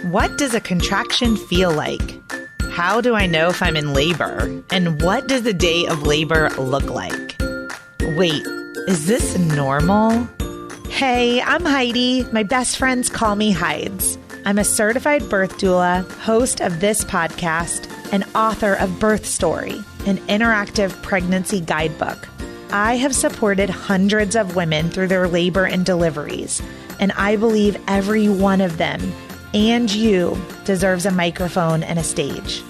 What does a contraction feel like? How do I know if I'm in labor? And what does the day of labor look like? Wait, is this normal? Hey, I'm Heidi. My best friends call me Hides. I'm a certified birth doula, host of this podcast, and author of Birth Story, an interactive pregnancy guidebook. I have supported hundreds of women through their labor and deliveries, and I believe every one of them and you deserves a microphone and a stage.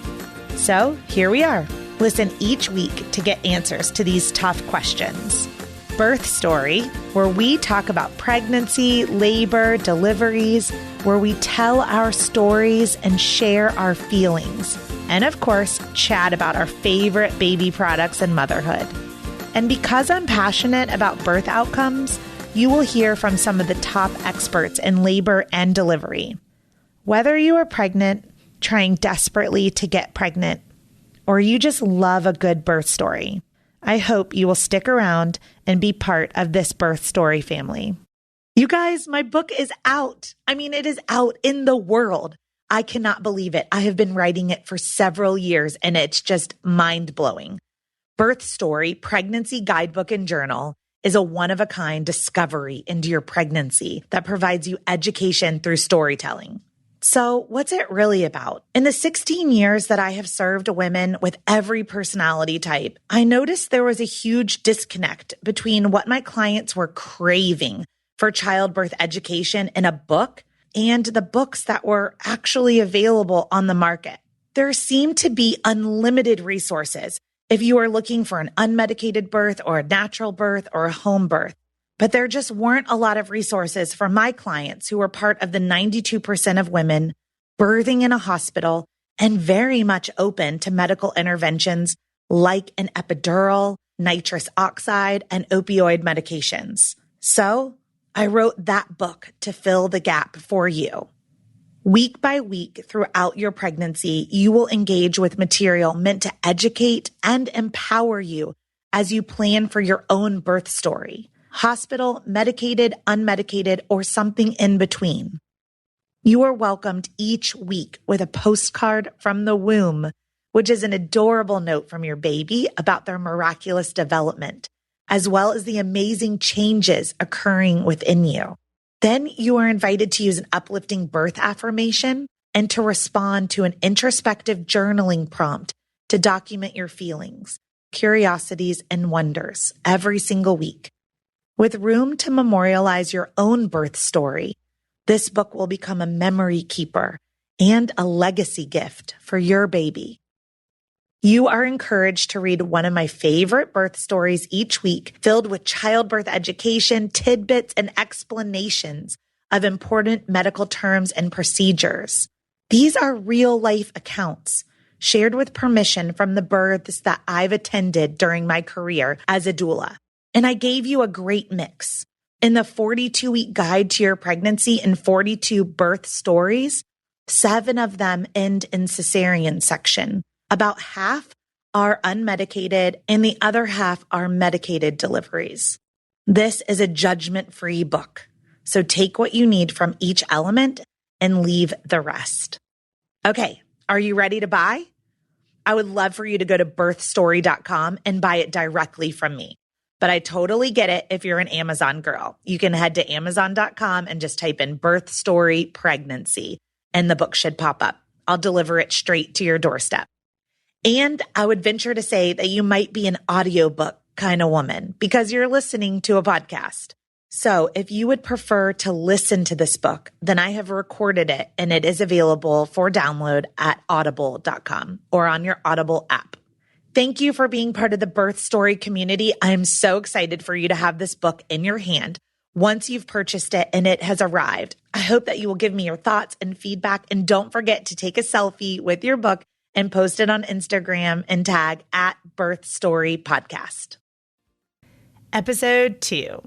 So here we are. Listen each week to get answers to these tough questions. Birth Story, where we talk about pregnancy, labor, deliveries, where we tell our stories and share our feelings. And of course, chat about our favorite baby products and motherhood. And because I'm passionate about birth outcomes, you will hear from some of the top experts in labor and delivery. Whether you are pregnant, trying desperately to get pregnant, or you just love a good birth story, I hope you will stick around and be part of this birth story family. You guys, my book is out. It is out in the world. I cannot believe it. I have been writing it for several years, and it's just mind-blowing. Birth Story, Pregnancy Guidebook and Journal is a one-of-a-kind discovery into your pregnancy that provides you education through storytelling. So what's it really about? In the 16 years that I have served women with every personality type, I noticed there was a huge disconnect between what my clients were craving for childbirth education in a book and the books that were actually available on the market. There seemed to be unlimited resources if you are looking for an unmedicated birth or a natural birth or a home birth. But there just weren't a lot of resources for my clients who were part of the 92% of women birthing in a hospital and very much open to medical interventions like an epidural, nitrous oxide, and opioid medications. So I wrote that book to fill the gap for you. Week by week throughout your pregnancy, you will engage with material meant to educate and empower you as you plan for your own birth story. Hospital, medicated, unmedicated, or something in between. You are welcomed each week with a postcard from the womb, which is an adorable note from your baby about their miraculous development, as well as the amazing changes occurring within you. Then you are invited to use an uplifting birth affirmation and to respond to an introspective journaling prompt to document your feelings, curiosities, and wonders every single week. With room to memorialize your own birth story, this book will become a memory keeper and a legacy gift for your baby. You are encouraged to read one of my favorite birth stories each week, filled with childbirth education, tidbits, and explanations of important medical terms and procedures. These are real-life accounts shared with permission from the births that I've attended during my career as a doula. And I gave you a great mix. In the 42-week guide to your pregnancy and 42 birth stories, 7 of them end in cesarean section. About half are unmedicated and the other half are medicated deliveries. This is a judgment-free book. So take what you need from each element and leave the rest. Okay, are you ready to buy? I would love for you to go to birthstory.com and buy it directly from me. But I totally get it if you're an Amazon girl. You can head to amazon.com and just type in Birth Story Pregnancy, and the book should pop up. I'll deliver it straight to your doorstep. And I would venture to say that you might be an audiobook kind of woman because you're listening to a podcast. So if you would prefer to listen to this book, then I have recorded it and it is available for download at audible.com or on your Audible app. Thank you for being part of the Birth Story community. I am so excited for you to have this book in your hand once you've purchased it and it has arrived. I hope that you will give me your thoughts and feedback, and don't forget to take a selfie with your book and post it on Instagram and tag at Birth Story Podcast. Episode 2.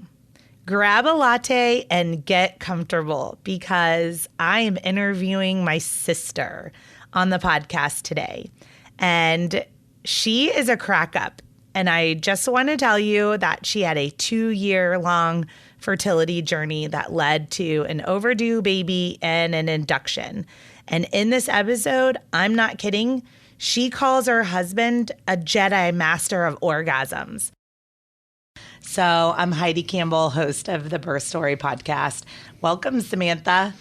Grab a latte and get comfortable because I am interviewing my sister on the podcast today. And she is a crack up. And I just want to tell you that she had a 2-year-long fertility journey that led to an overdue baby and an induction. And in this episode, I'm not kidding, she calls her husband a Jedi master of orgasms. So I'm Heidi Campbell, host of the Birth Story podcast. Welcome, Samantha.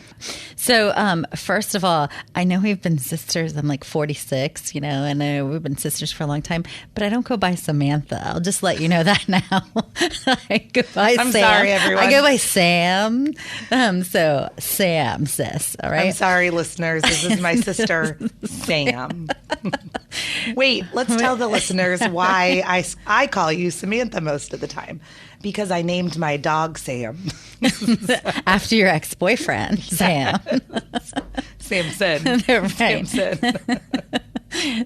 So first of all, I know we've been sisters. I'm like 46, and we've been sisters for a long time, but I don't go by Samantha. I'll just let you know that now. I go by I'm Sam. sorry, everyone. I go by Sam. So Sam, sis. All right. I'm sorry, listeners. This is my sister, Sam. Wait, let's tell the listeners why I call you Samantha most of the time. Because I named my dog Sam. After your ex-boyfriend, Sam. Samson. Right. Samson.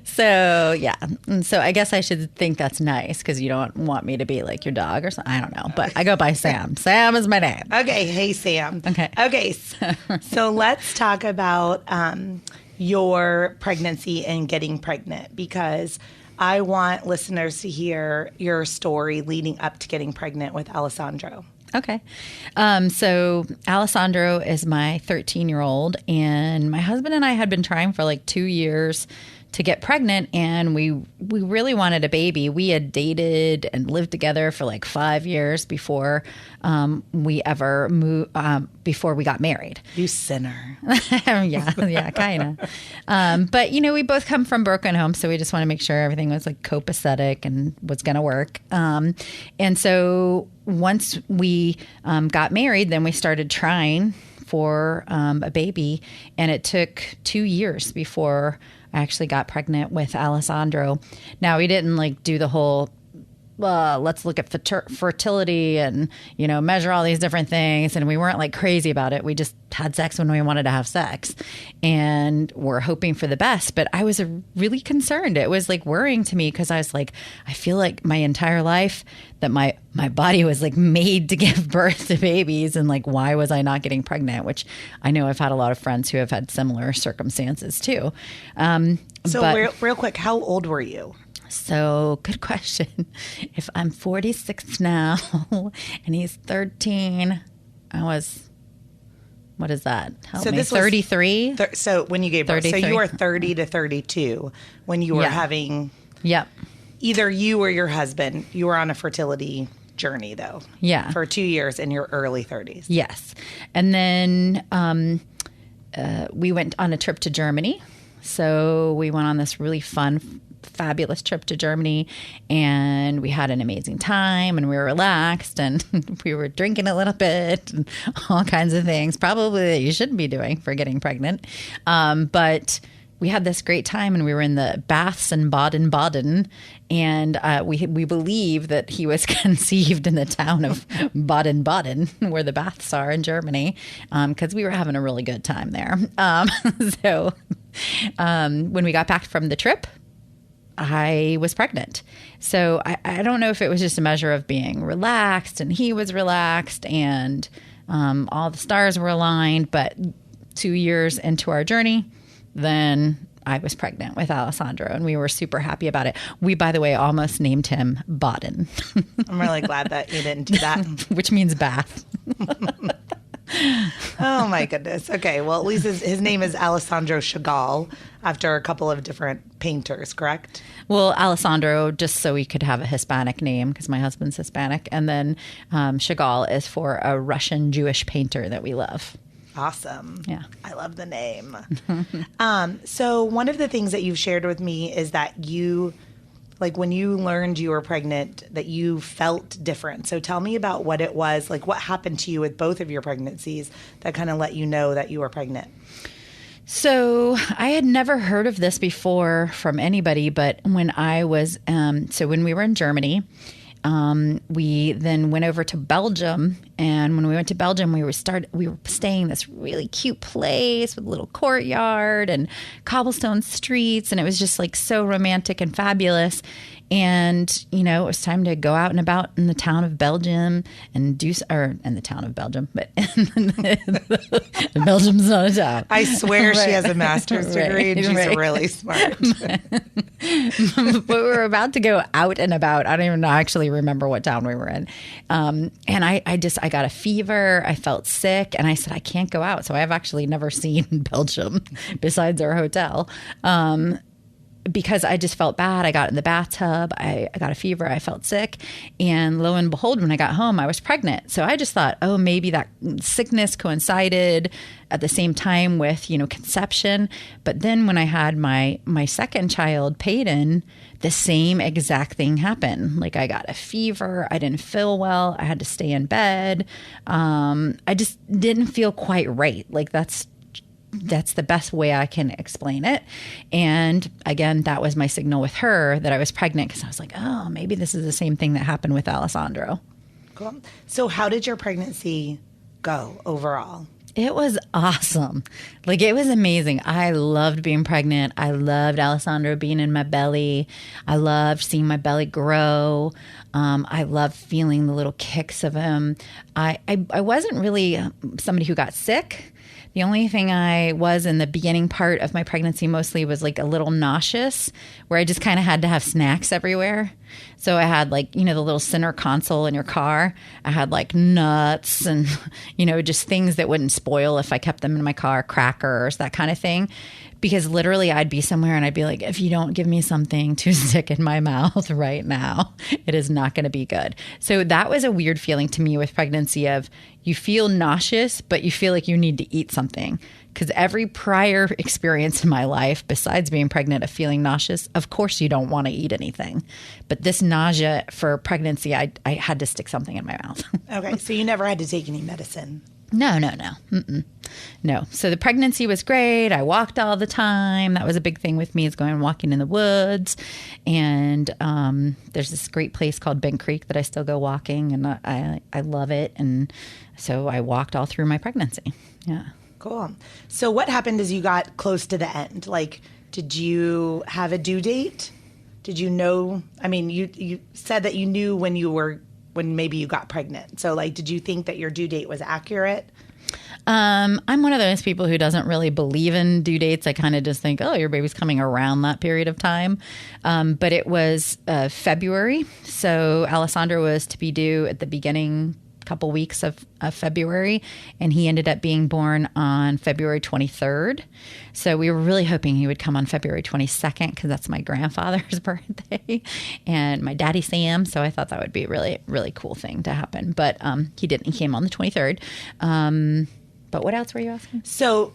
So, yeah. So I guess I should think that's nice because you don't want me to be like your dog or something. I don't know. But I go by Sam. Sam is my name. Okay. Hey, Sam. Okay. So let's talk about your pregnancy and getting pregnant, because I want listeners to hear your story leading up to getting pregnant with Alessandro. Okay. So Alessandro is my 13-year-old, and my husband and I had been trying for like 2 years to get pregnant, and we really wanted a baby. We had dated and lived together for like 5 years before we ever moved, before we got married. You sinner. Yeah, kind of. But, we both come from broken homes, so we just want to make sure everything was like copacetic and was going to work. And so once we got married, then we started trying for a baby, and it took 2 years before I actually got pregnant with Alessandro. Now, we didn't like do the whole, let's look at fertility and, measure all these different things. And we weren't like crazy about it. We just had sex when we wanted to have sex and we're hoping for the best. But I was really concerned. It was like worrying to me because I was like, I feel like my entire life that my body was like made to give birth to babies. And like, why was I not getting pregnant? Which I know I've had a lot of friends who have had similar circumstances too. Real quick, how old were you? So good question. If I'm 46 now and he's 13, I was, what is that? Help me. 33? So when you gave birth, 33. So you were 30 to 32 when you were having, Yep. Either you or your husband, you were on a fertility journey though. Yeah. For 2 years in your early 30s. Yes. And then we went on a trip to Germany. So we went on this really fun, fabulous trip to Germany, and we had an amazing time, and we were relaxed, and we were drinking a little bit and all kinds of things probably that you shouldn't be doing for getting pregnant. But we had this great time, and we were in the baths in Baden-Baden, and we believe that he was conceived in the town of Baden-Baden, where the baths are in Germany, because we were having a really good time there. So when we got back from the trip, I was pregnant. So I don't know if it was just a measure of being relaxed and he was relaxed and all the stars were aligned. But 2 years into our journey, then I was pregnant with Alessandro, and we were super happy about it. We, by the way, almost named him Baden. I'm really glad that you didn't do that. Which means bath. Oh my goodness. Okay. Well, at least his name is Alessandro Chagall after a couple of different painters, correct? Well, Alessandro, just so we could have a Hispanic name because my husband's Hispanic. And then Chagall is for a Russian Jewish painter that we love. Awesome. Yeah. I love the name. So one of the things that you've shared with me is that you, like when you learned you were pregnant, that you felt different. So tell me about what it was, like what happened to you with both of your pregnancies that kind of let you know that you were pregnant. So I had never heard of this before from anybody, but when I was, when we were in Germany, we then went over to Belgium, and when we went to Belgium, we were staying in this really cute place with a little courtyard and cobblestone streets, and it was just like so romantic and fabulous. And, you know, it was time to go out and about in the town of Belgium and in the town of Belgium, but Belgium's not a town. I swear she has a master's degree and she's really smart. But we were about to go out and about. I don't even actually remember what town we were in. And I got a fever. I felt sick and I said, I can't go out. So I've actually never seen Belgium besides our hotel. Because I just felt bad. I got in the bathtub. I got a fever. I felt sick. And lo and behold, when I got home, I was pregnant. So I just thought, oh, maybe that sickness coincided at the same time with, you know, conception. But then when I had my second child, Peyton, the same exact thing happened. Like I got a fever. I didn't feel well. I had to stay in bed. I just didn't feel quite right. Like that's the best way I can explain it. And again, that was my signal with her that I was pregnant because I was like, oh, maybe this is the same thing that happened with Alessandro. Cool. So how did your pregnancy go overall? It was awesome. Like it was amazing. I loved being pregnant. I loved Alessandro being in my belly. I loved seeing my belly grow. I loved feeling the little kicks of him. I wasn't really somebody who got sick. The only thing I was in the beginning part of my pregnancy mostly was like a little nauseous, where I just kind of had to have snacks everywhere. So I had like, you know, the little center console in your car. I had like nuts and, you know, just things that wouldn't spoil if I kept them in my car, crackers, that kind of thing. Because literally I'd be somewhere and I'd be like, if you don't give me something to stick in my mouth right now, it is not going to be good. So that was a weird feeling to me with pregnancy of you feel nauseous, but you feel like you need to eat something. Because every prior experience in my life, besides being pregnant, of feeling nauseous, of course you don't want to eat anything. But this nausea for pregnancy, I had to stick something in my mouth. Okay, so you never had to take any medicine? No. No. So the pregnancy was great. I walked all the time. That was a big thing with me, is going walking in the woods. And there's this great place called Bent Creek that I still go walking, and I love it. And so I walked all through my pregnancy. Yeah. Cool. So what happened as you got close to the end? Like, did you have a due date? Did you know? I mean, you said that you knew when maybe you got pregnant. So like, did you think that your due date was accurate? I'm one of those people who doesn't really believe in due dates. I kind of just think, oh, your baby's coming around that period of time. But it was February. So Alessandro was to be due at the beginning couple weeks of February, and he ended up being born on February 23rd. So we were really hoping he would come on February 22nd because that's my grandfather's birthday and my daddy Sam. So I thought that would be a really, really cool thing to happen. But he didn't. He came on the 23rd. But what else were you asking? So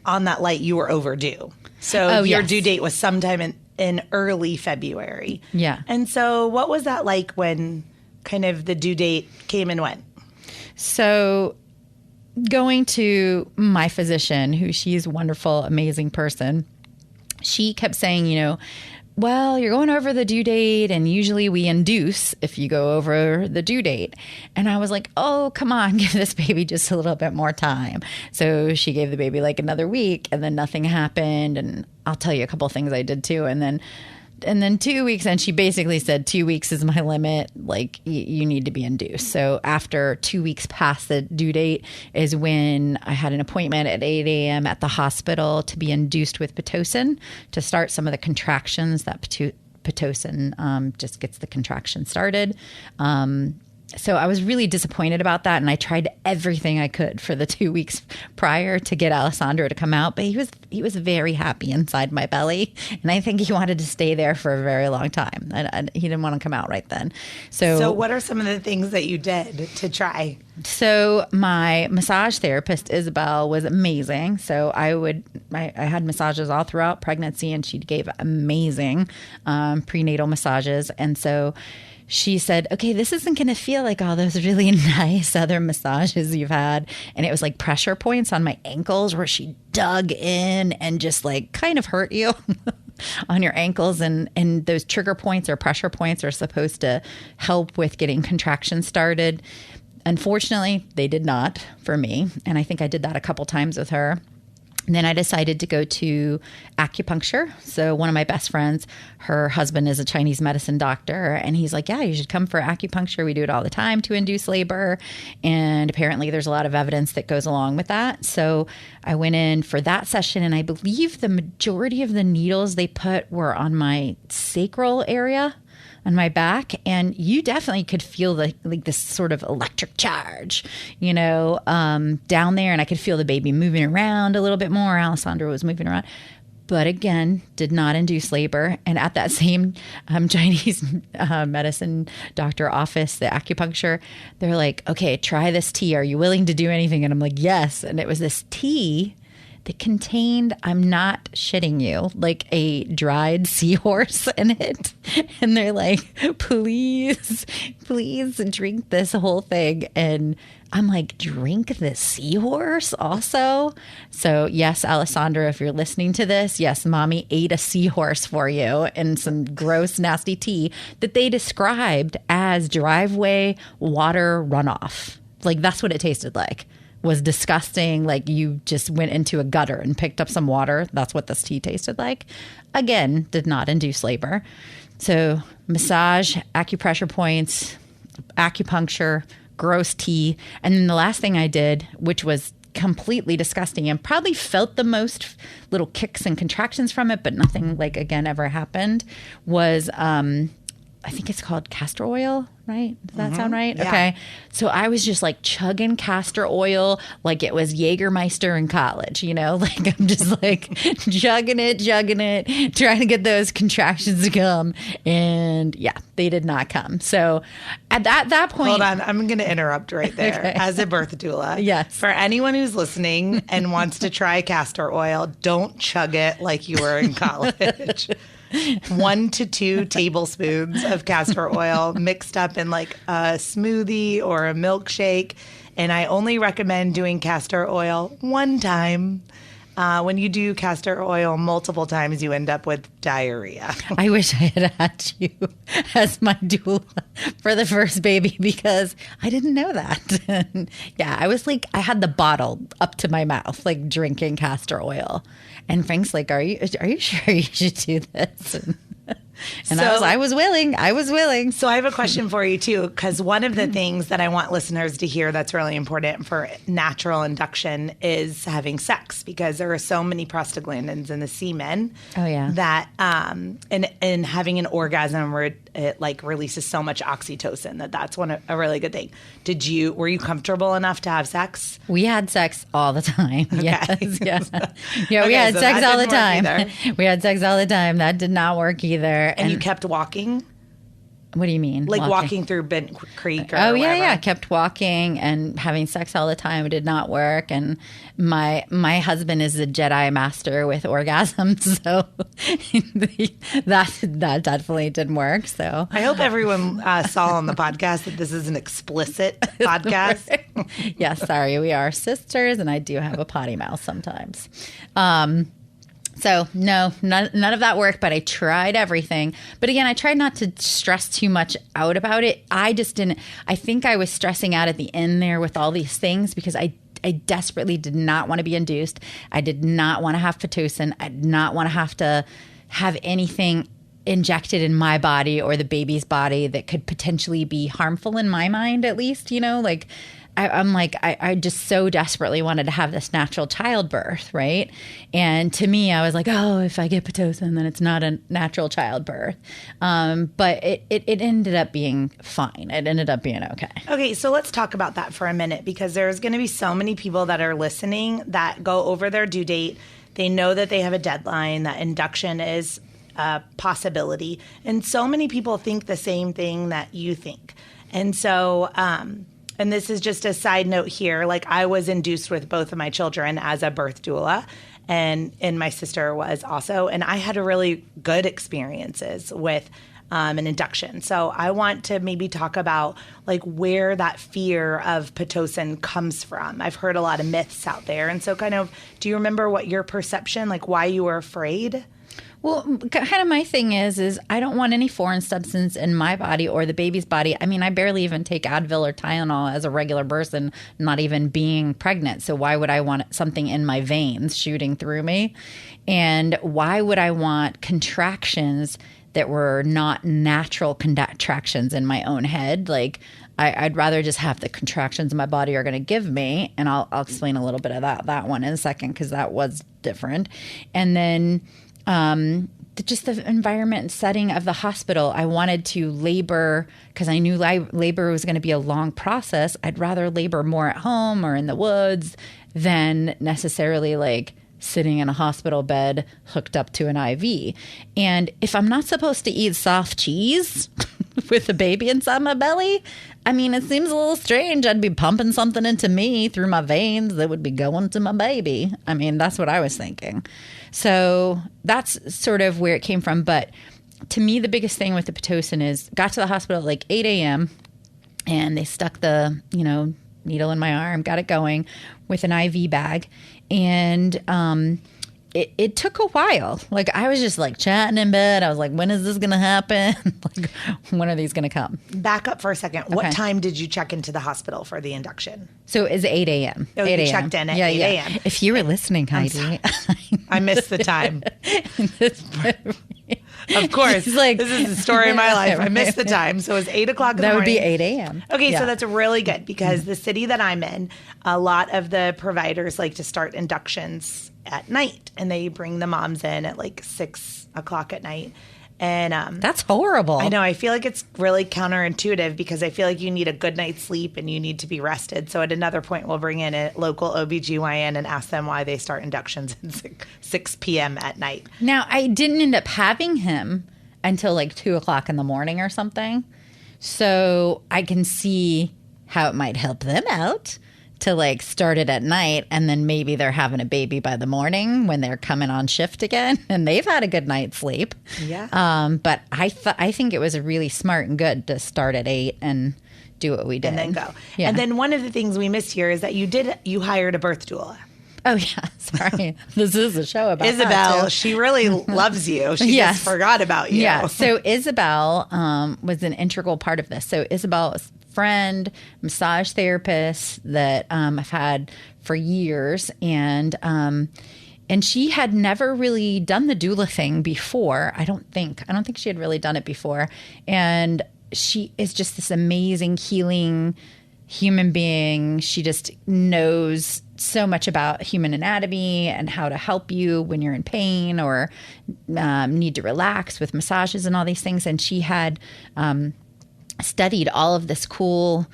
on that light, you were overdue. So your due date was sometime in early February. Yeah. And so what was that like when kind of the due date came and went? So going to my physician, who she's a wonderful, amazing person, she kept saying, you know, well, you're going over the due date, and usually we induce if you go over the due date. And I was like, oh, come on, give this baby just a little bit more time. So she gave the baby like another week, and then nothing happened. And I'll tell you a couple things I did too. And then 2 weeks, and she basically said 2 weeks is my limit. Like you need to be induced. So after 2 weeks past the due date is when I had an appointment at 8 a.m. at the hospital to be induced with Pitocin to start some of the contractions. That Pitocin just gets the contraction started. So I was really disappointed about that, and I tried everything I could for the 2 weeks prior to get Alessandro to come out. But he was very happy inside my belly, and I think he wanted to stay there for a very long time. And he didn't want to come out right then. So what are some of the things that you did to try? So my massage therapist, Isabel, was amazing. So I had massages all throughout pregnancy, and she gave amazing prenatal massages. And so she said, okay, this isn't going to feel like all those really nice other massages you've had. And it was like pressure points on my ankles where she dug in and just like kind of hurt you on your ankles. And those trigger points or pressure points are supposed to help with getting contractions started. Unfortunately, they did not for me. And I think I did that a couple times with her. And then I decided to go to acupuncture. So one of my best friends, her husband is a Chinese medicine doctor. And he's like, yeah, you should come for acupuncture. We do it all the time to induce labor. And apparently there's a lot of evidence that goes along with that. So I went in for that session. And I believe the majority of the needles they put were on my sacral area, on my back, and you definitely could feel like this sort of electric charge, down there. And I could feel the baby moving around a little bit more. Alessandra was moving around, but again, did not induce labor. And at that same Chinese medicine doctor office, the acupuncture, they're like, okay, try this tea. Are you willing to do anything? And I'm like, yes. And it was this tea that contained, I'm not shitting you, like a dried seahorse in it. And they're like, please drink this whole thing. And I'm like, drink the seahorse also? So yes, Alessandra, if you're listening to this, yes, mommy ate a seahorse for you and some gross, nasty tea that they described as driveway water runoff. Like that's what it tasted like. Was disgusting. Like you just went into a gutter and picked up some water. That's what this tea tasted like. Again, did not induce labor. So massage, acupressure points, acupuncture, gross tea. And then the last thing I did, which was completely disgusting and probably felt the most little kicks and contractions from it, but nothing like again ever happened, was I think it's called castor oil, right? Does that sound right? Yeah. Okay. So I was just like chugging castor oil like it was Jägermeister in college, like I'm just like chugging it, trying to get those contractions to come. And yeah, they did not come. So at that point. Hold on. I'm going to interrupt right there. Okay. As a birth doula. Yes. For anyone who's listening and wants to try castor oil, don't chug it like you were in college. 1 to 2 tablespoons of castor oil mixed up in like a smoothie or a milkshake. And I only recommend doing castor oil one time. When you do castor oil multiple times, you end up with diarrhea. I wish I had had you as my doula for the first baby because I didn't know that. Yeah, I was like, I had the bottle up to my mouth, like drinking castor oil. And Frank's like, are you sure you should do this? And I was willing. So I have a question for you too, because one of the things that I want listeners to hear that's really important for natural induction is having sex, because there are so many prostaglandins in the semen. Oh yeah. That and having an orgasm where it like releases so much oxytocin that's a really good thing. Were you comfortable enough to have sex? We had sex all the time. Okay. Yes. Yeah. Yeah. Okay, We had so sex that all the didn't work time. either. We had sex all the time. That did not work either. And you kept walking? What do you mean? Like walking through Bent Creek or Oh, yeah, wherever? yeah. Kept walking and having sex all the time. It did not work. And my husband is a Jedi master with orgasms. So that definitely didn't work. So I hope everyone saw on the podcast that this is an explicit podcast. Yes, sorry. We are sisters and I do have a potty mouth sometimes. So no, none of that worked, but I tried everything. But again, I tried not to stress too much out about it. I think I was stressing out at the end there with all these things because I desperately did not want to be induced. I did not want to have Pitocin. I did not want to have anything injected in my body or the baby's body that could potentially be harmful in my mind, at least, like I just so desperately wanted to have this natural childbirth, right? And to me, I was like, oh, if I get Pitocin, then it's not a natural childbirth. But it ended up being fine. It ended up being okay. Okay, so let's talk about that for a minute, because there's going to be so many people that are listening that go over their due date. They know that they have a deadline, that induction is a possibility. And so many people think the same thing that you think. And so, and this is just a side note here, like I was induced with both of my children as a birth doula, and my sister was also, and I had a really good experiences with an induction. So I want to maybe talk about like where that fear of Pitocin comes from. I've heard a lot of myths out there. And so kind of, do you remember what your perception, like why you were afraid? Well, kind of my thing is I don't want any foreign substance in my body or the baby's body. I mean, I barely even take Advil or Tylenol as a regular person, not even being pregnant. So why would I want something in my veins shooting through me? And why would I want contractions that were not natural contractions in my own head? Like, I'd rather just have the contractions my body are going to give me. And I'll explain a little bit of that one in a second, because that was different. And then just the environment and setting of the hospital. I wanted to labor because I knew labor was going to be a long process. I'd rather labor more at home or in the woods than necessarily like sitting in a hospital bed hooked up to an IV. And if I'm not supposed to eat soft cheese with a baby inside my belly, I mean, it seems a little strange. I'd be pumping something into me through my veins that would be going to my baby. I mean, that's what I was thinking. So that's sort of where it came from. But to me, the biggest thing with the Pitocin is got to the hospital at like 8 a.m. and they stuck the, needle in my arm, got it going with an IV bag. And it took a while. Like, I was just like chatting in bed. I was like, when is this going to happen? Like, when are these going to come? Back up for a second. What time did you check into the hospital for the induction? So it was 8 a.m. Oh, 8 you checked in at 8 a.m. If you were listening, Heidi. I missed the time. Of course. Like, this is the story of my life. I missed the time. So it was 8 o'clock in the morning. That would be 8 a.m. Okay, so that's really good because the city that I'm in, a lot of the providers like to start inductions at night, and they bring the moms in at like 6 o'clock at night. And that's horrible. I know. I feel like it's really counterintuitive because I feel like you need a good night's sleep and you need to be rested. So at another point, we'll bring in a local OBGYN and ask them why they start inductions at 6 p.m. at night. Now, I didn't end up having him until like 2 o'clock in the morning or something. So I can see how it might help them out to like start it at night, and then maybe they're having a baby by the morning when they're coming on shift again and they've had a good night's sleep. Yeah. But I think it was really smart and good to start at 8 and do what we did. And then go. Yeah. And then one of the things we missed here is that you hired a birth doula. Oh, yeah. Sorry. This is a show about Isabel. She really loves you. She just forgot about you. Yeah. So Isabel was an integral part of this. So Isabel was friend, massage therapist that I've had for years, and she had never really done the doula thing before. I don't think she had really done it before, and she is just this amazing healing human being. She just knows so much about human anatomy and how to help you when you're in pain or need to relax with massages and all these things. And she had studied all of this cool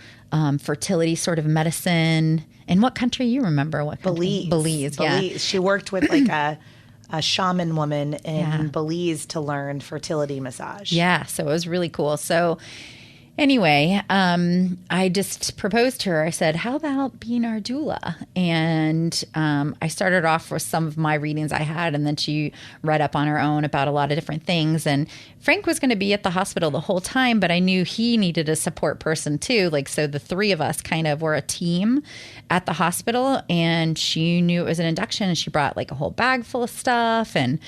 fertility sort of medicine. In what country? You remember what country? Belize. Yeah. She worked with like a shaman woman in Belize to learn fertility massage. Yeah. So it was really cool. So anyway, I just proposed to her. I said, how about being our doula? And I started off with some of my readings I had, and then she read up on her own about a lot of different things. And Frank was going to be at the hospital the whole time, but I knew he needed a support person too. Like, so the three of us kind of were a team at the hospital, and she knew it was an induction, and she brought like a whole bag full of stuff, and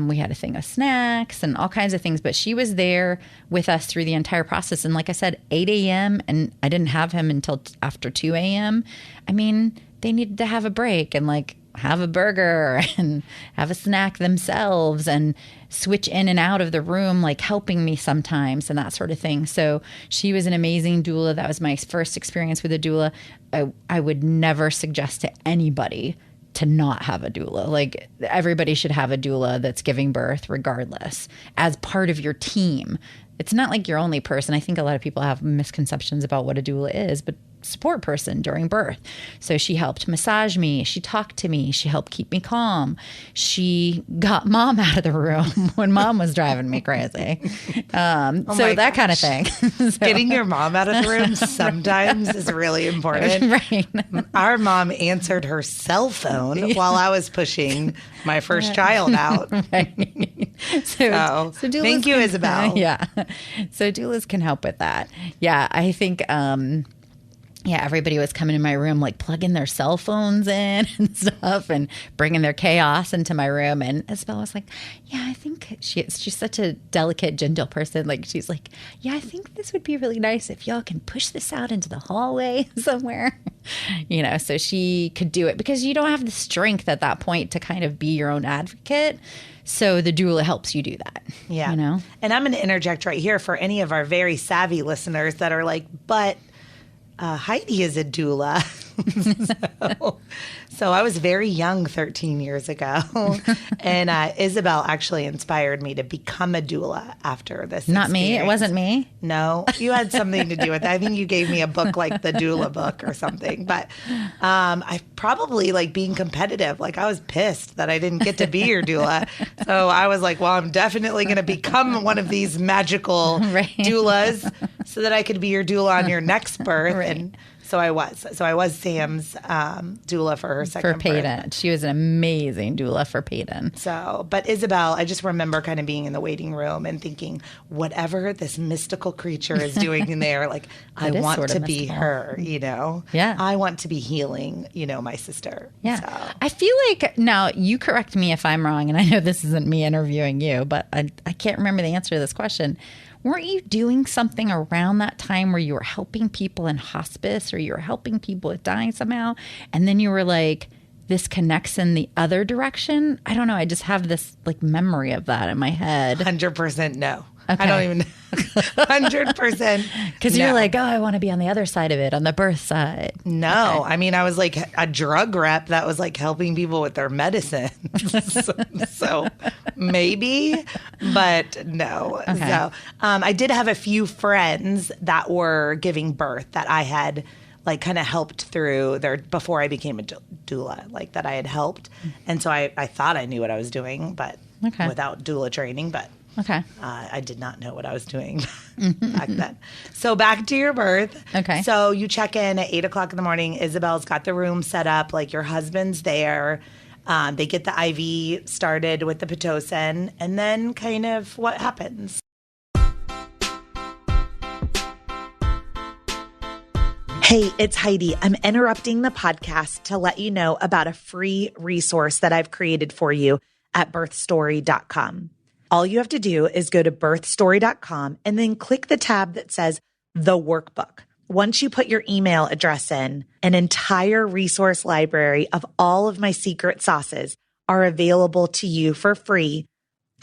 we had a thing of snacks and all kinds of things, but she was there with us through the entire process. And like I said, 8 a.m. and I didn't have him until after 2 a.m. I mean, they needed to have a break and like have a burger and have a snack themselves and switch in and out of the room, like helping me sometimes and that sort of thing. So she was an amazing doula. That was my first experience with a doula. I would never suggest to anybody to not have a doula. Like, everybody should have a doula that's giving birth regardless as part of your team. It's not like your only person. I think a lot of people have misconceptions about what a doula is, but support person during birth. So she helped massage me. She talked to me. She helped keep me calm. She got mom out of the room when mom was driving me crazy. So that kind of thing. So. Getting your mom out of the room sometimes is really important. Right. Our mom answered her cell phone while I was pushing my first child out. Right. So thank you, Isabel. Yeah. So doulas can help with that. Yeah. I think, yeah, everybody was coming in my room, like plugging their cell phones in and stuff and bringing their chaos into my room. And Isabel was like, yeah, I think she's such a delicate, gentle person. Like, she's like, yeah, I think this would be really nice if y'all can push this out into the hallway somewhere, so she could do it because you don't have the strength at that point to kind of be your own advocate. So the doula helps you do that. Yeah. And I'm going to interject right here for any of our very savvy listeners that are like, but Heidi is a doula. So I was very young 13 years ago. And Isabel actually inspired me to become a doula after this. Not me. It wasn't me. No, you had something to do with it. I think you gave me a book like the doula book or something. But I probably like being competitive. Like I was pissed that I didn't get to be your doula. So I was like, well, I'm definitely going to become one of these magical doulas so that I could be your doula on your next birth. Right. And so I was. So I was Sam's doula for her second birth. For Peyton. She was an amazing doula for Peyton. So, but Isabel, I just remember kind of being in the waiting room and thinking, whatever this mystical creature is doing in there, like, I want to be her, Yeah. I want to be healing, my sister. Yeah. So. I feel like, now you correct me if I'm wrong, and I know this isn't me interviewing you, but I can't remember the answer to this question. Weren't you doing something around that time where you were helping people in hospice or you were helping people with dying somehow? And then you were like, this connects in the other direction? I don't know. I just have this like memory of that in my head. 100% no. Okay. I don't even 100%. Because you're like, oh, I want to be on the other side of it, on the birth side. No. Okay. I mean, I was like a drug rep that was like helping people with their medicine. so maybe, but no. Okay. So I did have a few friends that were giving birth that I had like kind of helped through their, before I became a doula, like that I had helped. And so I thought I knew what I was doing, but without doula training, but okay. I did not know what I was doing back then. So back to your birth. Okay. So you check in at 8 o'clock in the morning. Isabel's got the room set up. Like your husband's there. They get the IV started with the Pitocin. And then kind of what happens? Hey, it's Heidi. I'm interrupting the podcast to let you know about a free resource that I've created for you at birthstory.com. All you have to do is go to birthstory.com and then click the tab that says The Workbook. Once you put your email address in, an entire resource library of all of my secret sauces are available to you for free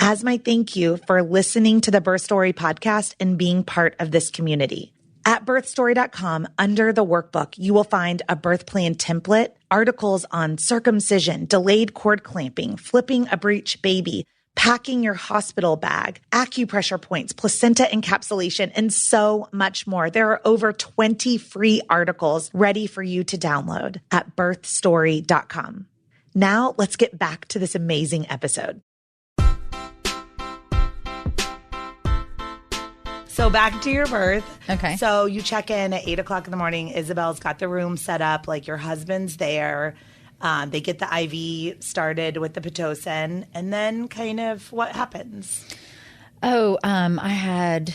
as my thank you for listening to the Birth Story podcast and being part of this community. At birthstory.com, under the workbook, you will find a birth plan template, articles on circumcision, delayed cord clamping, flipping a breech baby, packing your hospital bag, acupressure points, placenta encapsulation, and so much more. There are over 20 free articles ready for you to download at birthstory.com. Now let's get back to this amazing episode. So back to your birth. Okay. So you check in at 8 o'clock in the morning. Isabel's got the room set up. Like your husband's there. They get the IV started with the Pitocin. And then kind of what happens? Oh, I had...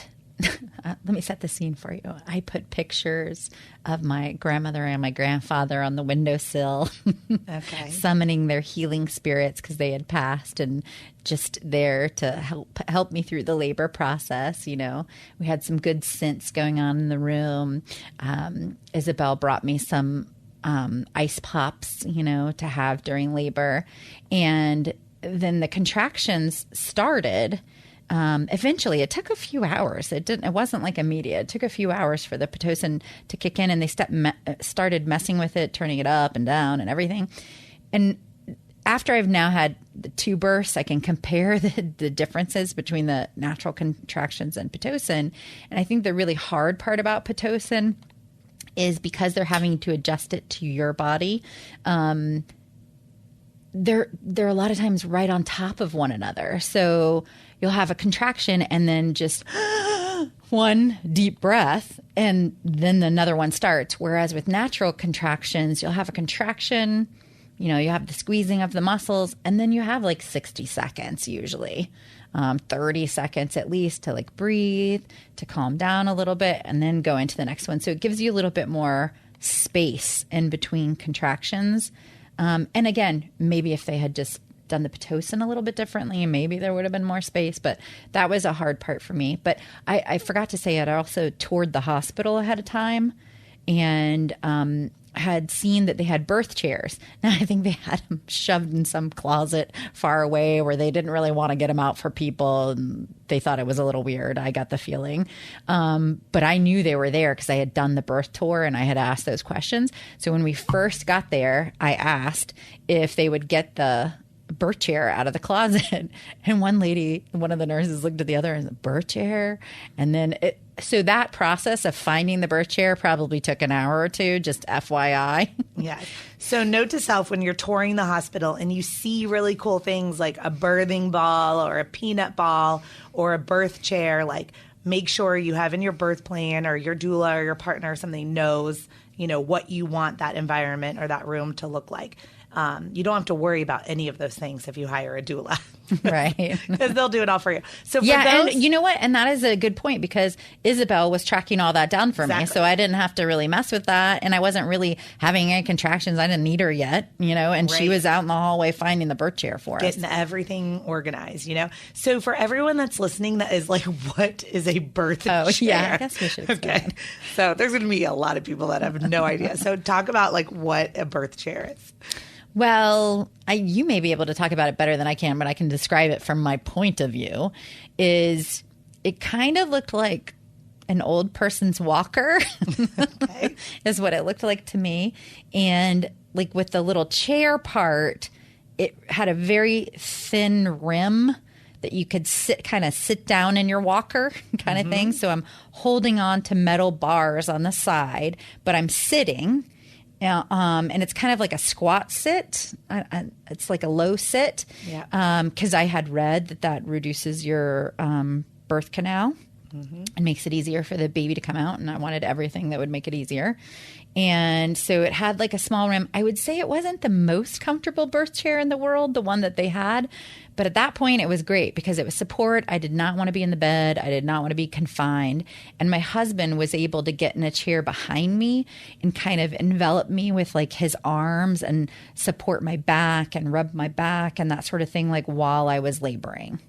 let me set the scene for you. I put pictures of my grandmother and my grandfather on the windowsill, summoning their healing spirits because they had passed, and just there to help me through the labor process. We had some good scents going on in the room. Isabel brought me some ice pops, to have during labor, and then the contractions started. Eventually, it took a few hours. It wasn't like immediate. It took a few hours for the Pitocin to kick in, and they started messing with it, turning it up and down and everything. And after I've now had the 2 births, I can compare the differences between the natural contractions and Pitocin. And I think the really hard part about Pitocin is because they're having to adjust it to your body. They're a lot of times right on top of one another. So you'll have a contraction and then just one deep breath, and then another one starts. Whereas with natural contractions, you'll have a contraction, you have the squeezing of the muscles, and then you have like 60 seconds usually, 30 seconds at least to like breathe, to calm down a little bit, and then go into the next one. So it gives you a little bit more space in between contractions. And again, maybe if they had just done the Pitocin a little bit differently, maybe there would have been more space, but that was a hard part for me. But I forgot to say it. I also toured the hospital ahead of time and had seen that they had birth chairs. Now, I think they had them shoved in some closet far away where they didn't really want to get them out for people. And they thought it was a little weird. I got the feeling. But I knew they were there because I had done the birth tour and I had asked those questions. So when we first got there, I asked if they would get the birth chair out of the closet. And one lady, one of the nurses looked at the other and said, birth chair? And then so that process of finding the birth chair probably took an hour or two, just FYI. Yeah. So note to self, when you're touring the hospital and you see really cool things like a birthing ball or a peanut ball or a birth chair, like make sure you have in your birth plan or your doula or your partner or something knows, what you want that environment or that room to look like. You don't have to worry about any of those things if you hire a doula. Right. Because they'll do it all for you. So for yeah, those, and you know what? And that is a good point because Isabel was tracking all that down for me. So I didn't have to really mess with that. And I wasn't really having any contractions. I didn't need her yet, and she was out in the hallway finding the birth chair for us. Getting everything organized, So for everyone that's listening that is like, what is a birth chair? Yeah, I guess we should explain. Okay. So there's going to be a lot of people that have no idea. So talk about like what a birth chair is. Well, you may be able to talk about it better than I can, but I can describe it from my point of view. Is it kind of looked like an old person's walker, Okay. is what it looked like to me. And like with the little chair part, it had a very thin rim that you could sit down in your walker kind of thing. So I'm holding on to metal bars on the side, but I'm sitting. And it's kind of like a squat sit. It's like a low sit. Yeah. Because I had read that reduces your birth canal and makes it easier for the baby to come out. And I wanted everything that would make it easier. And so it had like a small rim. I would say it wasn't the most comfortable birth chair in the world, the one that they had. But at that point, it was great because it was support. I did not want to be in the bed. I did not want to be confined. And my husband was able to get in a chair behind me and kind of envelop me with like his arms and support my back and rub my back and that sort of thing, like while I was laboring.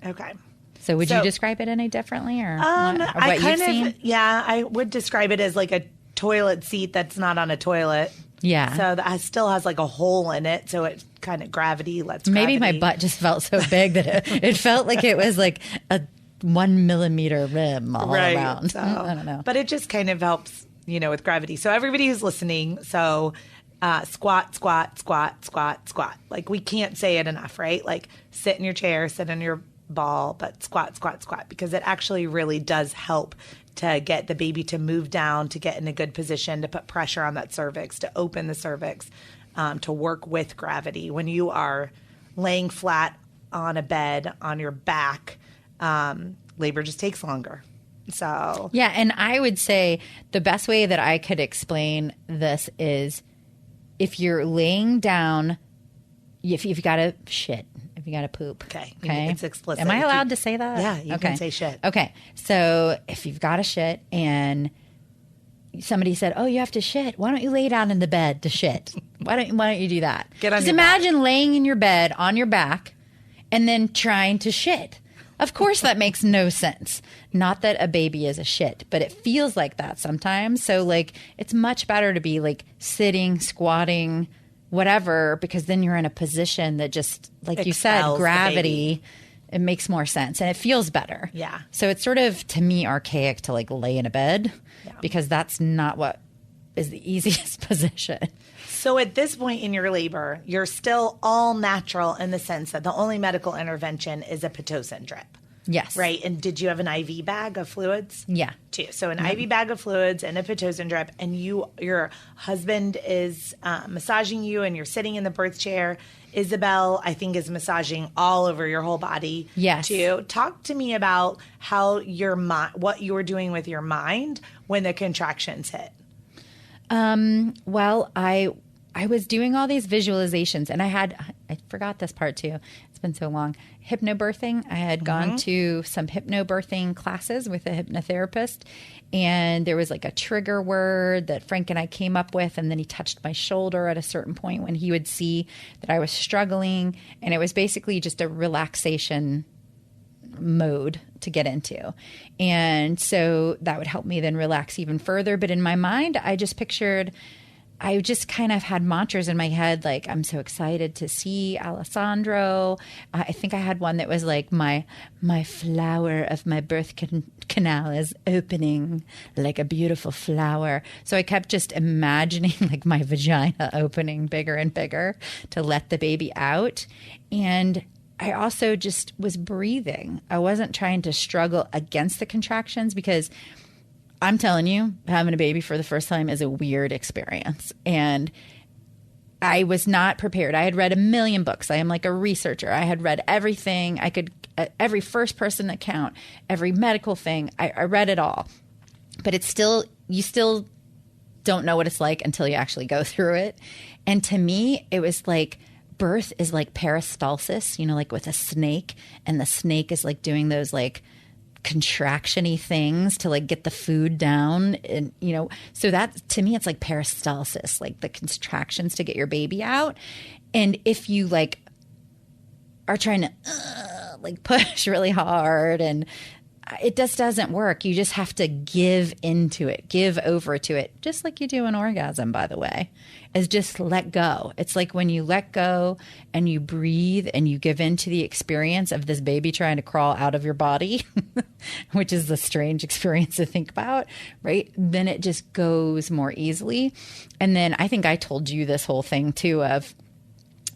Okay. So would you describe it any differently or what you've seen? Yeah, I would describe it as like a toilet seat that's not on a toilet. Yeah. So that still has like a hole in it. So it kind of gravity lets Maybe gravity. my butt just felt so big that it felt like it was like a 1 millimeter rim all around. So, I don't know. But it just kind of helps, with gravity. So everybody who's listening, squat, squat, squat, squat, squat. Like we can't say it enough, right? Like sit in your chair, sit in your ball, but squat, squat, squat, because it actually really does help to get the baby to move down, to get in a good position, to put pressure on that cervix, to open the cervix, to work with gravity. When you are laying flat on a bed on your back, labor just takes longer. So yeah, and I would say the best way that I could explain this is if you're laying down, if you've got to shit, if you got to poop. Okay. It's explicit. Am I allowed to say that? Yeah, you can say shit. Okay. So if you've got to shit and somebody said, "Oh, you have to shit. Why don't you lay down in the bed to shit? Why don't you do that?" Get on Just your imagine laying in your bed on your back and then trying to shit. Of course, that makes no sense. Not that a baby is a shit, but it feels like that sometimes. So, like, it's much better to be like sitting, squatting, whatever, because then you're in a position that just, like you said, gravity, it makes more sense and it feels better. Yeah. So it's sort of, to me, archaic to like lay in a bed because that's not what is the easiest position. So at this point in your labor, you're still all natural in the sense that the only medical intervention is a Pitocin drip. Yes. Right. And did you have an IV bag of fluids? Yeah. Too. So an IV bag of fluids and a Pitocin drip, and your husband is massaging you, and you're sitting in the birth chair. Isabel, I think, is massaging all over your whole body. Yes. Too. Talk to me about how what you were doing with your mind when the contractions hit. Well, I I was doing all these visualizations, and I forgot this part too. It's been so long. Hypnobirthing. I had gone to some hypnobirthing classes with a hypnotherapist, and there was like a trigger word that Frank and I came up with, and then he touched my shoulder at a certain point when he would see that I was struggling, and it was basically just a relaxation mode to get into. And so that would help me then relax even further. But in my mind, I just kind of had mantras in my head, like, I'm so excited to see Alessandro. I think I had one that was like, my flower of my birth canal is opening like a beautiful flower. So I kept just imagining like my vagina opening bigger and bigger to let the baby out. And I also just was breathing. I wasn't trying to struggle against the contractions, because I'm telling you, having a baby for the first time is a weird experience. And I was not prepared. I had read a million books. I am like a researcher. I had read everything. I could, every first person account, every medical thing. I read it all. But you still don't know what it's like until you actually go through it. And to me, it was like, birth is like peristalsis, like with a snake. And the snake is like doing those like contraction-y things to like get the food down, and so that to me it's like peristalsis, like the contractions to get your baby out. And if you like are trying to like push really hard, and it just doesn't work. You just have to give into it, give over to it, just like you do an orgasm, by the way, is just let go. It's like when you let go and you breathe and you give into the experience of this baby trying to crawl out of your body, which is a strange experience to think about, right? Then it just goes more easily. And then I think I told you this whole thing too of,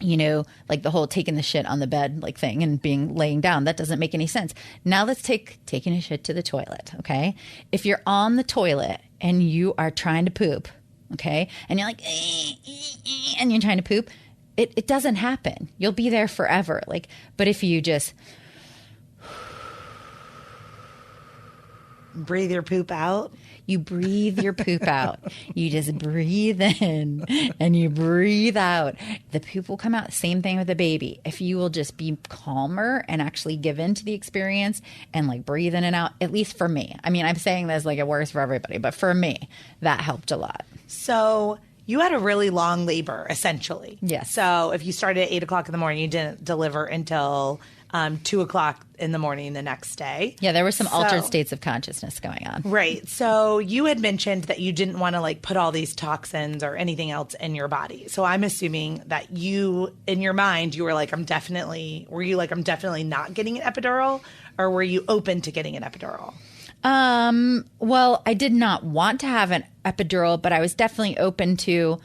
like the whole taking the shit on the bed like thing and laying down. That doesn't make any sense. Now let's taking a shit to the toilet, okay? If you're on the toilet and you are trying to poop, okay, and you're like, and you're trying to poop, it doesn't happen. You'll be there forever. But if you just breathe your poop out. You breathe your poop out. You just breathe in and you breathe out. The poop will come out. Same thing with the baby. If you will just be calmer and actually give in to the experience and like breathe in and out, at least for me. I mean, I'm saying this like it works for everybody, but for me, that helped a lot. So you had a really long labor, essentially. Yes. So if you started at 8 o'clock in the morning, you didn't deliver until 2 o'clock in the morning the next day. Yeah, there were some altered states of consciousness going on. Right. So you had mentioned that you didn't want to like put all these toxins or anything else in your body. So I'm assuming that you, in your mind, you were like, were you like, I'm definitely not getting an epidural, or were you open to getting an epidural? Well, I did not want to have an epidural, but I was definitely open to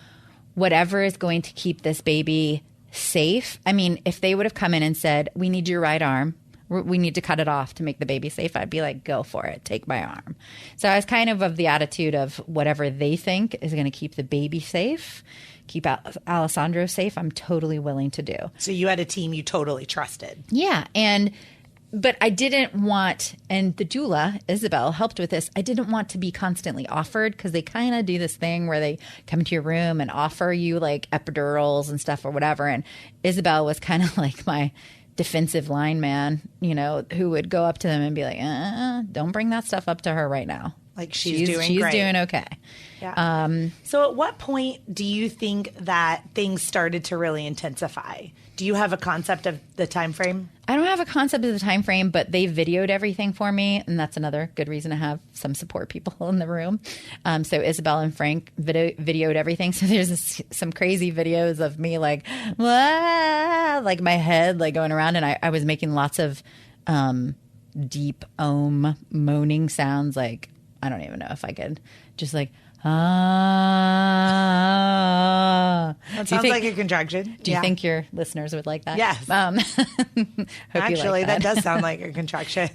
whatever is going to keep this baby safe. I mean, if they would have come in and said, we need your right arm, we need to cut it off to make the baby safe, I'd be like, go for it. Take my arm. So I was kind of the attitude of whatever they think is going to keep the baby safe, keep Alessandro safe, I'm totally willing to do. So you had a team you totally trusted. Yeah. But I didn't want, and the doula, Isabel, helped with this. I didn't want to be constantly offered, because they kind of do this thing where they come into your room and offer you like epidurals and stuff or whatever. And Isabel was kind of like my defensive line man, who would go up to them and be like, don't bring that stuff up to her right now. Like she's doing great. Doing okay. Yeah. So at what point do you think that things started to really intensify? Do you have a concept of the time frame? I don't have a concept of the time frame, but they videoed everything for me, and that's another good reason to have some support people in the room. So Isabel and Frank videoed everything. So there's some crazy videos of me like, wah, like my head like going around, and I was making lots of deep moaning sounds. Like, I don't even know if I could just like, That sounds like a contraction. Do you think your listeners would like that? Yes. Actually, that does sound like a contraction.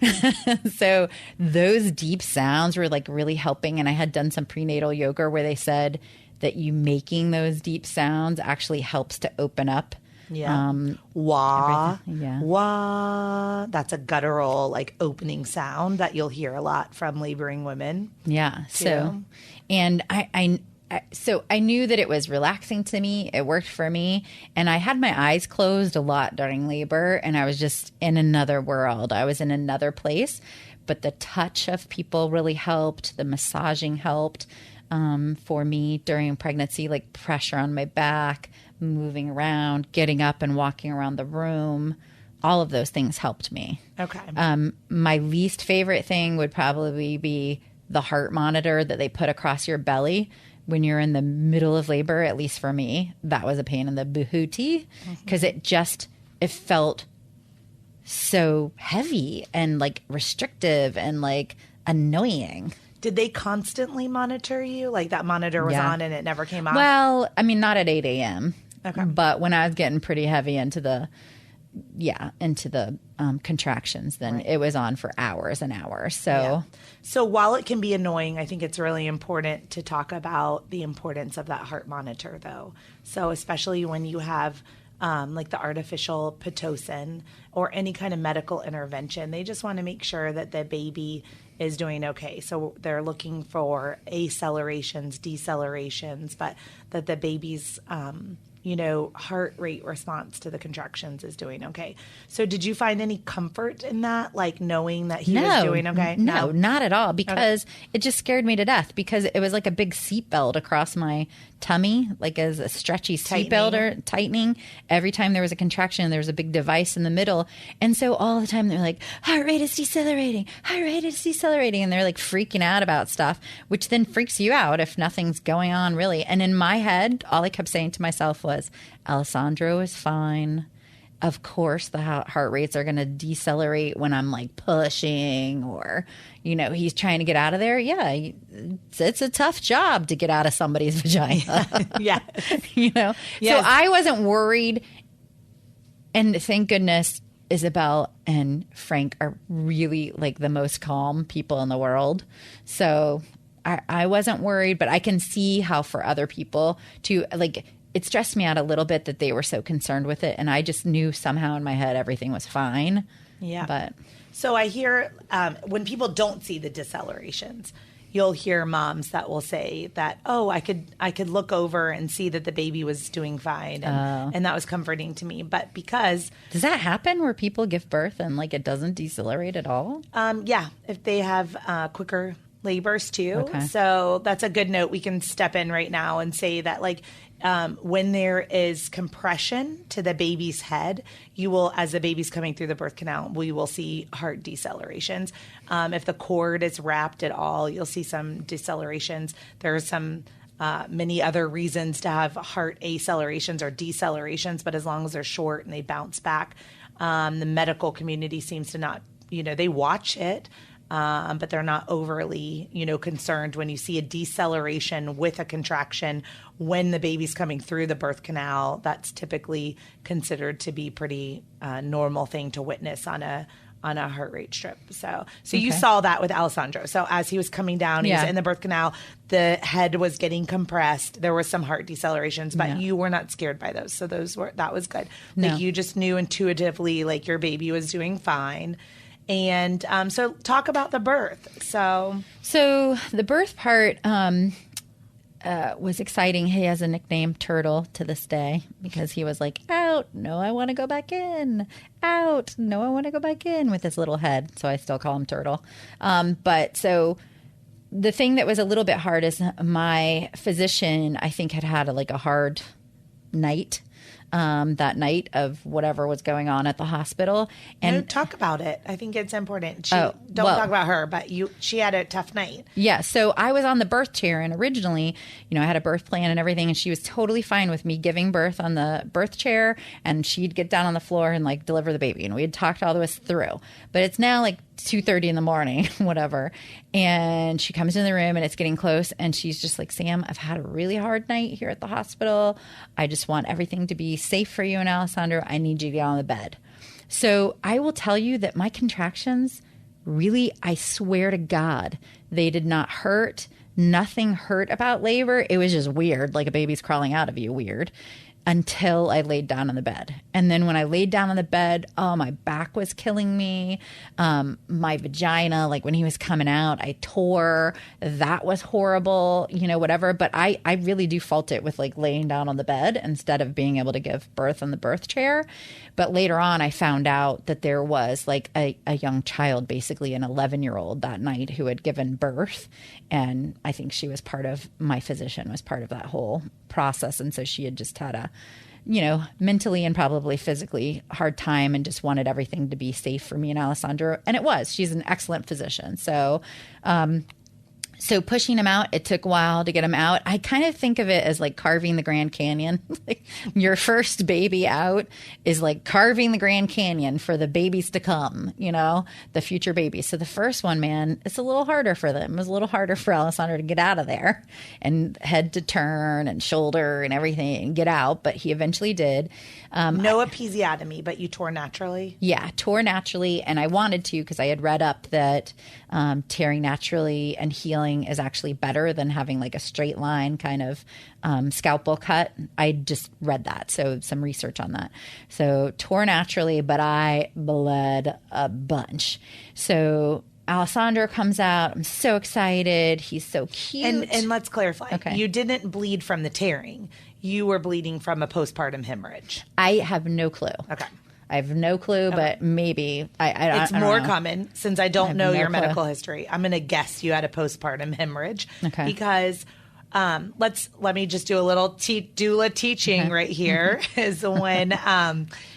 So those deep sounds were like really helping. And I had done some prenatal yoga where they said that you making those deep sounds actually helps to open up. Yeah. Wah. Yeah. Wah. That's a guttural, like opening sound that you'll hear a lot from laboring women. Yeah. So, and I so I knew that it was relaxing to me. It worked for me. And I had my eyes closed a lot during labor, and I was just in another world. I was in another place. But the touch of people really helped. The massaging helped for me during pregnancy, like pressure on my back, moving around, getting up and walking around the room. All of those things helped me. Okay. My least favorite thing would probably be the heart monitor that they put across your belly when you're in the middle of labor. At least for me, that was a pain in the booty because it felt so heavy and like restrictive and like annoying. Did they constantly monitor you? Like that monitor was on and it never came off? Well, I mean, not at 8 a.m. Okay. But when I was getting pretty heavy into the contractions, then it was on for hours and hours. So while it can be annoying, I think it's really important to talk about the importance of that heart monitor, though. So especially when you have like the artificial Pitocin or any kind of medical intervention, they just want to make sure that the baby is doing okay. So they're looking for accelerations, decelerations, but that the baby's heart rate response to the contractions is doing okay. So did you find any comfort in that, like knowing that he was doing okay? No, not at all, because it just scared me to death, because it was like a big seatbelt across my tummy, like as a stretchy seatbelt or tightening. Every time there was a contraction, there was a big device in the middle. And so all the time they're like, heart rate is decelerating, heart rate is decelerating. And they're like freaking out about stuff, which then freaks you out if nothing's going on really. And in my head, all I kept saying to myself was, Alessandro is fine. Of course, the heart rates are going to decelerate when I'm like pushing or, he's trying to get out of there. Yeah, it's a tough job to get out of somebody's vagina. Yeah. Yes. So I wasn't worried. And thank goodness Isabel and Frank are really like the most calm people in the world. So I wasn't worried, but I can see how for other people to like, it stressed me out a little bit that they were so concerned with it. And I just knew somehow in my head everything was fine. Yeah. But so I hear when people don't see the decelerations, you'll hear moms that will say that, oh, I could look over and see that the baby was doing fine. And that was comforting to me. But because... Does that happen where people give birth and like it doesn't decelerate at all? Yeah. If they have quicker labors too. Okay. So that's a good note. We can step in right now and say that like when there is compression to the baby's head, you will, as the baby's coming through the birth canal, we will see heart decelerations. If the cord is wrapped at all, you'll see some decelerations. There are some many other reasons to have heart accelerations or decelerations, but as long as they're short and they bounce back, the medical community seems to not, they watch it. But they're not overly, concerned when you see a deceleration with a contraction when the baby's coming through the birth canal. That's typically considered to be pretty normal thing to witness on a heart rate strip. So you saw that with Alessandro. So as he was coming down, he was in the birth canal, the head was getting compressed. There were some heart decelerations, but you were not scared by those. So that was good. No. Like you just knew intuitively, like your baby was doing fine. And so talk about the birth. So the birth part was exciting. He has a nickname, Turtle, to this day, because he was like, out, no, I want to go back in. Out, no, I want to go back in, with his little head. So I still call him Turtle. But so the thing that was a little bit hard is my physician, I think, had a hard night. That night of whatever was going on at the hospital. And talk about it. I think it's important. Don't talk about her, but she had a tough night. Yeah. So I was on the birth chair, and originally, I had a birth plan and everything, and she was totally fine with me giving birth on the birth chair, and she'd get down on the floor and like deliver the baby. And we had talked all the way through, but it's now like 2:30 in the morning, whatever. And she comes in the room and it's getting close. And she's just like, Sam, I've had a really hard night here at the hospital. I just want everything to be safe for you and Alessandro. I need you to get on the bed. So I will tell you that my contractions really, I swear to God, they did not hurt. Nothing hurt about labor. It was just weird. Like a baby's crawling out of you. Weird. until I laid down on the bed. And then when I laid down on the bed, oh, my back was killing me. My vagina, like when he was coming out, I tore. That was horrible, whatever. But I really do fault it with like laying down on the bed instead of being able to give birth on the birth chair. But later on, I found out that there was like a young child, basically an 11-year-old that night who had given birth. And I think she was my physician was part of that whole process. And so she had just had a, mentally and probably physically hard time and just wanted everything to be safe for me and Alessandro. And it was. She's an excellent physician. So pushing him out, it took a while to get him out. I kind of think of it as like carving the Grand Canyon. Like your first baby out is like carving the Grand Canyon for the babies to come, the future babies. So the first one, man, it's a little harder for them. It was a little harder for Alessandro to get out of there and head to turn and shoulder and everything and get out. But he eventually did. No episiotomy, but you tore naturally? Yeah, tore naturally. And I wanted to because I had read up that tearing naturally and healing is actually better than having like a straight line kind of scalpel cut. I just read that. So some research on that. So tore naturally, but I bled a bunch. So Alessandro comes out. I'm so excited. He's so cute. And let's clarify. Okay. You didn't bleed from the tearing. You were bleeding from a postpartum hemorrhage. I have no clue. Okay. I have no clue, but maybe it's more common since I don't know your clue. medical history. I'm going to guess you had a postpartum hemorrhage. Okay. Because let me just do a little doula teaching right here is when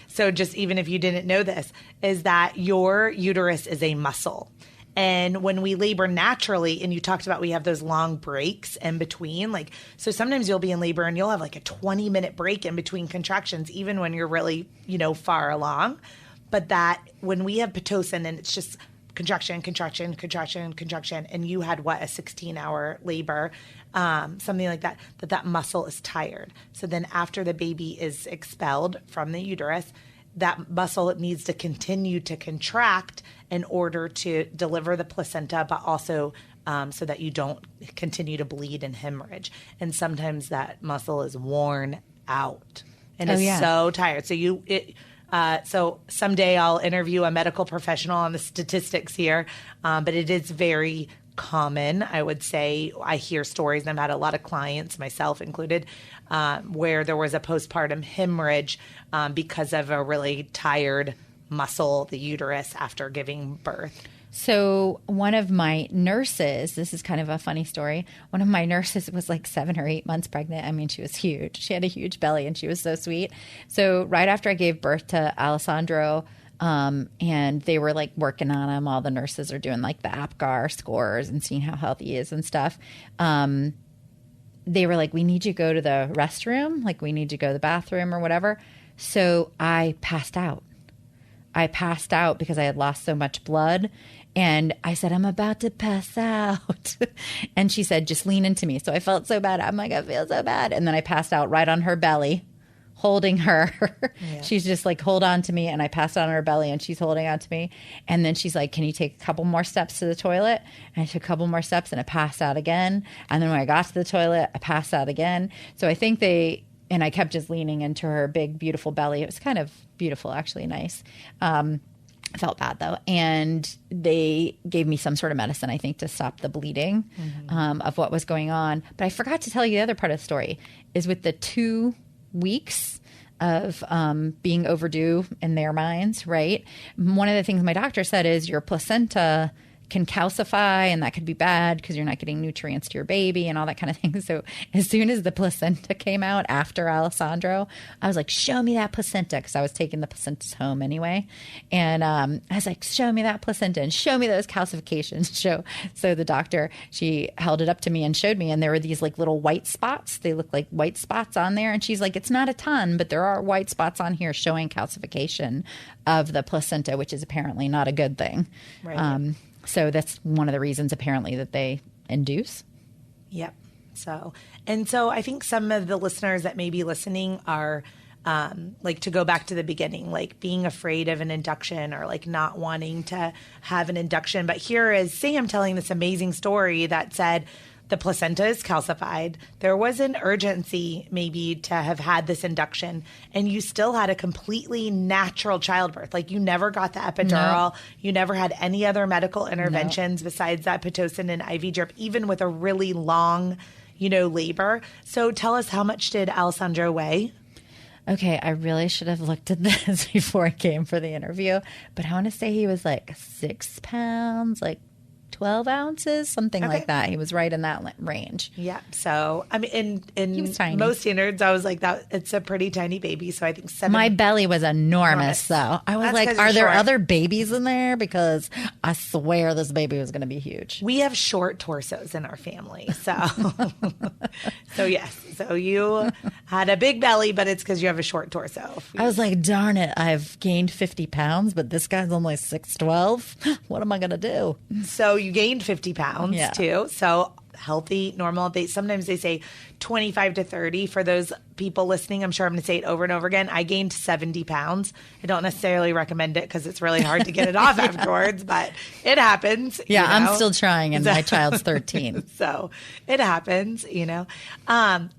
so just even if you didn't know this is that your uterus is a muscle. And when we labor naturally, and you talked about we have those long breaks in between, like, so sometimes you'll be in labor and you'll have like a 20-minute break in between contractions, even when you're really, far along. But that when we have Pitocin and it's just contraction, contraction, contraction, contraction, and you had a 16-hour labor, something like that, that muscle is tired. So then after the baby is expelled from the uterus, that muscle needs to continue to contract in order to deliver the placenta, but also so that you don't continue to bleed and hemorrhage. And sometimes that muscle is worn out and is so tired. So someday I'll interview a medical professional on the statistics here, but it is very common. I would say I hear stories, and I've had a lot of clients, myself included, where there was a postpartum hemorrhage because of a really tired muscle, the uterus, after giving birth. So one of my nurses, this is kind of a funny story. One of my nurses was like 7 or 8 months pregnant. I mean, she was huge. She had a huge belly and she was so sweet. So right after I gave birth to Alessandro, and they were like working on him. All the nurses are doing like the APGAR scores and seeing how healthy he is and stuff. They were like, we need you to go to the restroom. Like we need you to go to the bathroom or whatever. So I passed out. Because I had lost so much blood. And I said, I'm about to pass out. And she said, just lean into me. So I felt so bad. I'm like, I feel so bad. And then I passed out right on her belly, holding her. Yeah. She's just like, hold on to me. And I passed out on her belly and she's holding on to me. And then she's like, can you take a couple more steps to the toilet? And I took a couple more steps and I passed out again. And then when I got to the toilet, I passed out again. So I think and I kept just leaning into her big, beautiful belly. It was kind of beautiful, actually nice. I felt bad though. And they gave me some sort of medicine, I think, to stop the bleeding of what was going on. But I forgot to tell you the other part of the story is with the 2 weeks of being overdue in their minds, right? One of the things my doctor said is your placenta can calcify and that could be bad because you're not getting nutrients to your baby and all that kind of thing. So as soon as the placenta came out after Alessandro, I was like, show me that placenta, because I was taking the placentas home anyway. And I was like, show me that placenta and show me those calcifications. So the doctor, she held it up to me and showed me, and there were these like little white spots. They look like white spots on there. And she's like, it's not a ton, but there are white spots on here showing calcification of the placenta, which is apparently not a good thing. Right. So that's one of the reasons apparently that they induce. Yep. So I think some of the listeners that may be listening are like, to go back to the beginning, like being afraid of an induction or like not wanting to have an induction. But here is Sam telling this amazing story that said, the placenta is calcified. There was an urgency maybe to have had this induction, and you still had a completely natural childbirth. Like you never got the epidural. No. You never had any other medical interventions besides that Pitocin and IV drip, even with a really long, labor. So tell us, how much did Alessandro weigh? Okay, I really should have looked at this before I came for the interview, but I want to say he was like 6 pounds, like 12 ounces, something like that. He was right in that range. Yeah. So, I mean, He was in tiny. most standards, I was like, that it's a pretty tiny baby. So I think 7. My belly was enormous, though. I was That's like, 'cause are you're there short. other babies in there? Because I swear this baby was going to be huge. We have short torsos in our family. So, so yes. So you had a big belly, but it's because you have a short torso. I was like, darn it, I've gained 50 pounds, but this guy's only 6'12". What am I going to do? So you gained 50 pounds Yeah. too. So healthy, normal. Sometimes they say 25 to 30. For those people listening, I'm sure I'm going to say it over and over again. I gained 70 pounds. I don't necessarily recommend it because it's really hard to get it off afterwards, but it happens. Yeah, I'm still trying, and my child's 13. So it happens,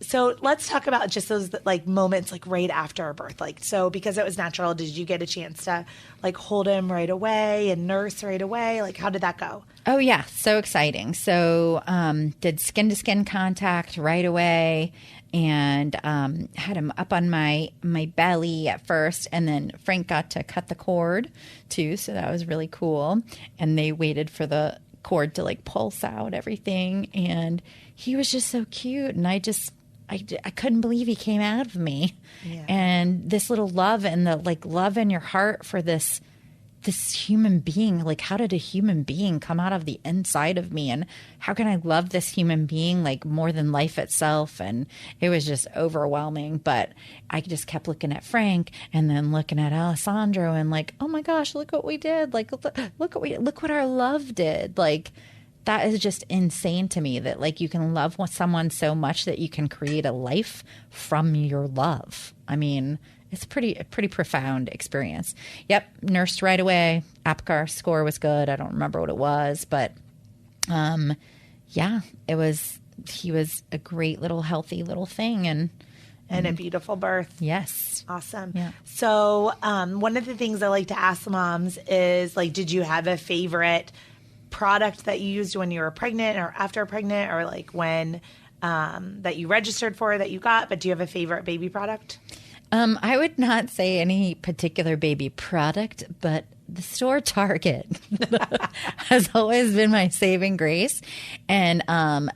So let's talk about just those like moments like right after birth. Like, so because it was natural, did you get a chance to like hold him right away and nurse right away? Like, how did that go? Oh, yeah. So exciting. So did skin-to-skin contact right away and had him up on my belly at first. And then Frank got to cut the cord, too. So that was really cool. And they waited for the cord to, like, pulse out everything. And he was just so cute. And I couldn't believe he came out of me. Yeah. And this little love and the, like, love in your heart for this human being. Like, how did a human being come out of the inside of me, and how can I love this human being like more than life itself? And it was just overwhelming. But I just kept looking at Frank and then looking at Alessandro and like, oh my gosh, look what we did. Like, look what our love did. Like, that is just insane to me that like you can love someone so much that you can create a life from your love. I mean, it's a pretty profound experience. Yep, nursed right away. APGAR score was good. I don't remember what it was, but yeah, he was a great little healthy little thing and a beautiful birth. Yes. Awesome. Yeah. So one of the things I like to ask moms is like, did you have a favorite product that you used when you were pregnant or after pregnant, or like when that you registered for that you got, but do you have a favorite baby product? I would not say any particular baby product, but the store Target has always been my saving grace. And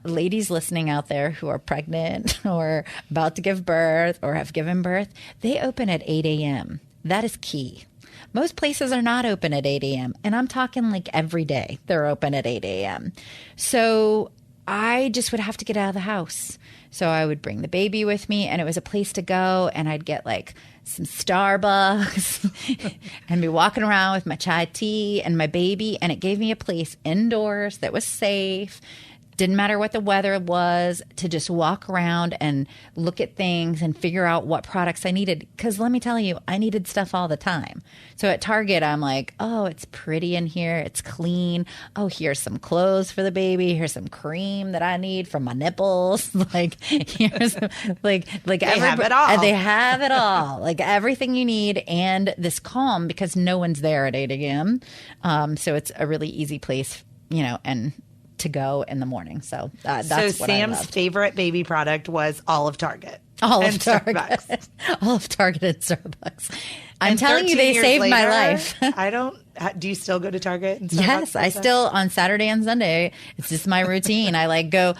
ladies listening out there who are pregnant or about to give birth or have given birth, they open at 8 a.m. That is key. Most places are not open at 8 a.m. And I'm talking like every day they're open at 8 a.m. So I just would have to get out of the house. So I would bring the baby with me, and it was a place to go, and I'd get like some Starbucks and be walking around with my chai tea and my baby, and it gave me a place indoors that was safe. Didn't matter what the weather was, to just walk around and look at things and figure out what products I needed. Because let me tell you, I needed stuff all the time. So at Target, I'm like, oh, it's pretty in here. It's clean. Oh, here's some clothes for the baby. Here's some cream that I need for my nipples. Like, here's like They have it all. They have it all. Like everything you need, and this calm because no one's there at 8 a.m. So it's a really easy place, and to go in the morning. So that's so what I Sam's loved. favorite baby product was all of Target. All and of Target. Starbucks. All of Target and Starbucks. I'm And telling you, 13 they years saved my later, life. do you still go to Target and Starbucks? Yes, I still, on Saturday and Sunday, it's just my routine. I go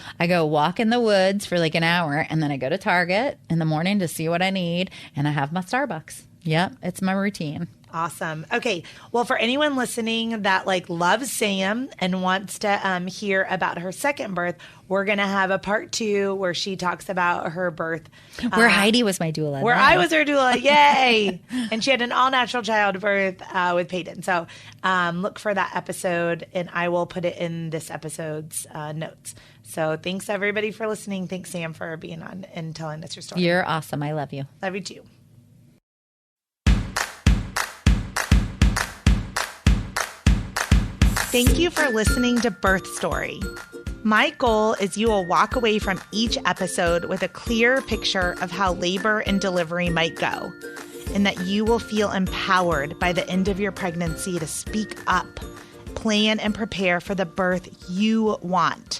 walk in the woods for like an hour, and then I go to Target in the morning to see what I need, and I have my Starbucks. Yep, it's my routine. Awesome. Okay. Well, for anyone listening that like loves Sam and wants to hear about her second birth, we're going to have a part 2 where she talks about her birth. Where Heidi was my doula. Where I was her doula. Yay. And she had an all natural childbirth with Peyton. So look for that episode, and I will put it in this episode's notes. So thanks everybody for listening. Thanks Sam for being on and telling us your story. You're awesome. I love you. Love you too. Thank you for listening to Birth Story. My goal is you will walk away from each episode with a clear picture of how labor and delivery might go, and that you will feel empowered by the end of your pregnancy to speak up, plan, and prepare for the birth you want.